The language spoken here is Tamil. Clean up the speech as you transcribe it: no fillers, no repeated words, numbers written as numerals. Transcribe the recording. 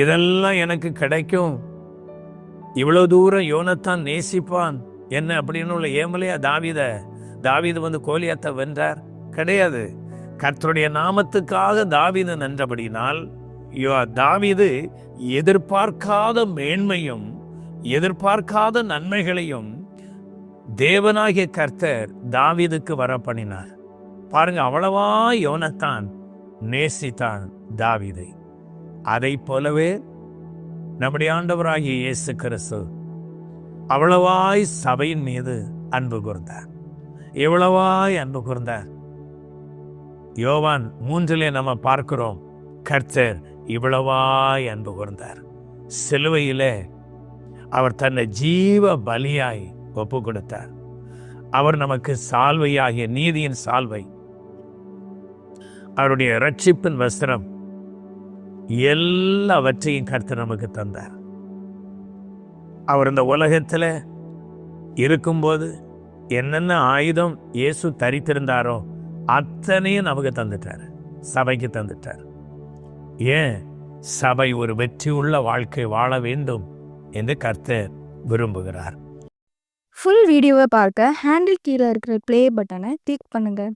இதெல்லாம் எனக்கு கிடைக்கும், இவ்வளவு தூரம் யோனத்தான் நேசிப்பான் என்ன அப்படின்னு உள்ள ஏமலையா தாவீது வந்து கோலியாத்தை வென்றார்? கிடையாது. கர்த்தருடைய நாமத்துக்காக தாவீது நின்றபடினால் தாவீது எதிர்பார்க்காத மேன்மையும் எதிர்பார்க்காத நன்மைகளையும் தேவனாகிய கர்த்தர் தாவீதுக்கு வர பண்ணினார். பாருங்க, அவ்வளவா யோனத்தான் நேசித்தான் தாவீதை. அதை போலவே நம்முடைய ஆண்டவராகிய இயேசு கிறிஸ்து அவ்வளவாய் சபையின் மீது அன்பு கூர்ந்தார். எவ்வளவாய் அன்பு கூர்ந்தார். யோவான் 3 நம்ம பார்க்கிறோம், கர்த்தர் இவ்வளவாய் அன்பு கூர்ந்தார். சிலுவையிலே அவர் தன்னை ஜீவ பலியாய் ஒப்பு கொடுத்தார். அவர் நமக்கு சால்வையாகிய நீதியின் சால்வை, அவருடைய இரட்சிப்பின் வஸ்திரம், எல்லாவற்றையும் கர்த்தர் நமக்கு தந்தார். அவர் இந்த உலகத்தில் இருக்கும்போது என்னென்ன ஆயுதம் இயேசு தரித்திருந்தாரோ அத்தனையும் நமக்கு தந்துட்டார், சபைக்கு தந்துட்டார். ஏன்? சபை ஒரு வெற்றியுள்ள வாழ்க்கை வாழ வேண்டும் என்று கர்த்தர் விரும்புகிறார். ஃபுல் வீடியோவை பார்க்க ஹேண்டில் கீழே இருக்கிற ப்ளே பட்டனை கிளிக் பண்ணுங்கள்.